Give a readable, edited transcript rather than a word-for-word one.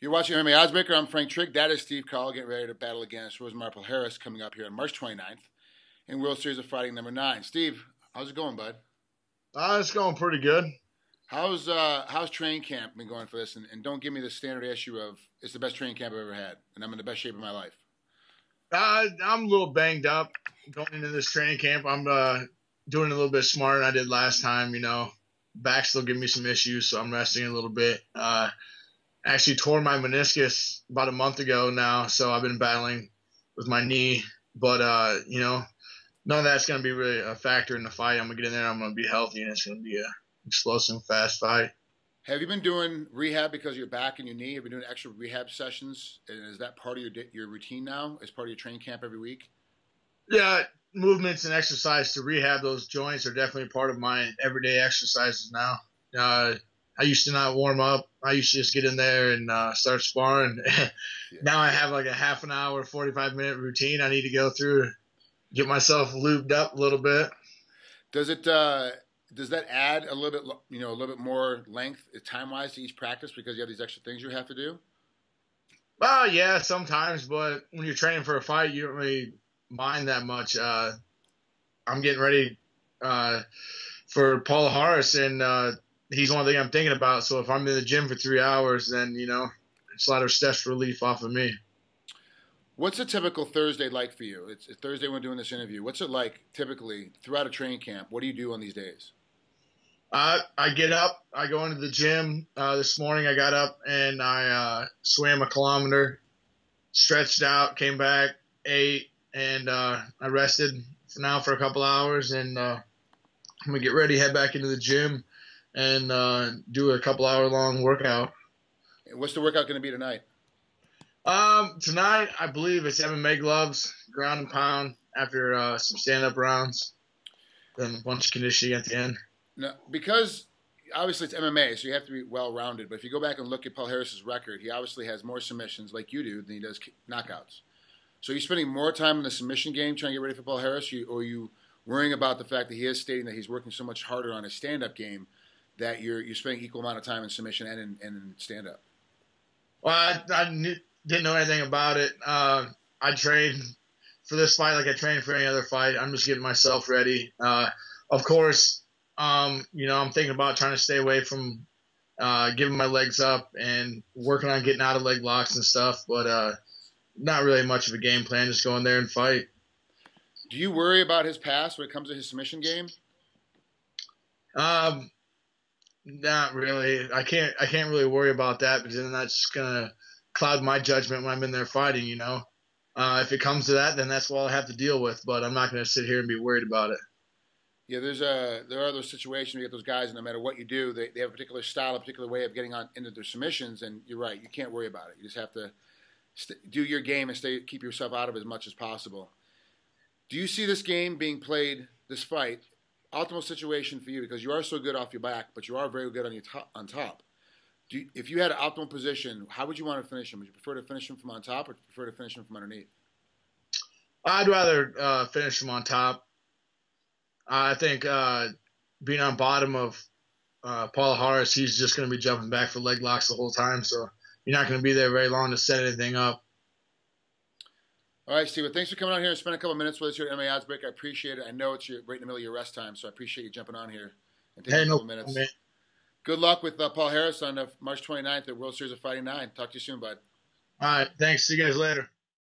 You're watching MMA Oddsbreaker. I'm Frank Trigg. That is Steve Call getting ready to battle against Rousimar Palhares coming up here on March 29th in World Series of Fighting number 9. Steve, how's it going, bud? It's going pretty good. How's training camp been going for this? And don't give me the standard issue of it's the best training camp I've ever had, and I'm in the best shape of my life. I'm a little banged up going into this training camp. I'm doing a little bit smarter than I did last time. Back still giving me some issues, so I'm resting a little bit. Actually tore my meniscus about a month ago now, so I've been battling with my knee. But none of that's going to be really a factor in the fight. I'm going to get in there, I'm going to be healthy, and it's going to be a explosive, fast fight. Have you been doing rehab because of your back and your knee? Have you been doing extra rehab sessions? And is that part of your routine now? As part of your training camp every week? Yeah, movements and exercise to rehab those joints are definitely part of my everyday exercises now. I used to not warm up. I used to just get in there and start sparring. Yeah. Now I have like a half an hour, 45-minute routine I need to go through, get myself lubed up a little bit. Does that add a little bit more length time-wise to each practice because you have these extra things you have to do? Yeah, sometimes, but when you're training for a fight, you don't really mind that much. I'm getting ready for Palhares, and he's one thing I'm thinking about. So if I'm in the gym for 3 hours, then, it's a lot of stress relief off of me. What's a typical Thursday like for you? It's Thursday when we're doing this interview. What's it like typically throughout a training camp? What do you do on these days? I get up. I go into the gym. This morning I got up and I swam a kilometer, stretched out, came back, ate, and I rested for a couple hours. And I'm going to get ready, head back into the gym, and do a couple hour long workout. What's the workout going to be tonight? Tonight I believe it's MMA gloves, ground and pound after some stand-up rounds, then a bunch of conditioning at the end. No, because obviously it's MMA, so you have to be well-rounded. But if you go back and look at Palhares' record, he obviously has more submissions like you do than he does knockouts. So you're spending more time in the submission game trying to get ready for Palhares, or are you worrying about the fact that he is stating that he's working so much harder on his stand-up game that you're spending equal amount of time in submission and in stand-up? Well, I didn't know anything about it. I trained for this fight like I trained for any other fight. I'm just getting myself ready. Of course, I'm thinking about trying to stay away from giving my legs up and working on getting out of leg locks and stuff, but not really much of a game plan, just go in there and fight. Do you worry about his past when it comes to his submission game? Not really. I can't really worry about that because then that's just gonna cloud my judgment when I'm in there fighting. If it comes to that, then that's what I'll have to deal with. But I'm not gonna sit here and be worried about it. Yeah, there are those situations where you get those guys, and no matter what you do, they have a particular style, a particular way of getting on into their submissions, and you're right, you can't worry about it. You just have to do your game and keep yourself out of it as much as possible. Do you see this game being played, this fight, optimal situation for you, because you are so good off your back, but you are very good on top? If you had an optimal position, how would you want to finish him? Would you prefer to finish him from on top, or prefer to finish him from underneath? I'd rather finish him on top. I think being on bottom of Palhares, he's just going to be jumping back for leg locks the whole time, so you're not going to be there very long to set anything up. All right, Steve, thanks for coming on here and spending a couple minutes with us here at MMA Oddsbreaker. I appreciate it. I know it's right in the middle of your rest time, so I appreciate you jumping on here and taking a couple minutes. Man. Good luck with Palhares on March 29th at World Series of Fighting 9. Talk to you soon, bud. All right, thanks. See you guys later.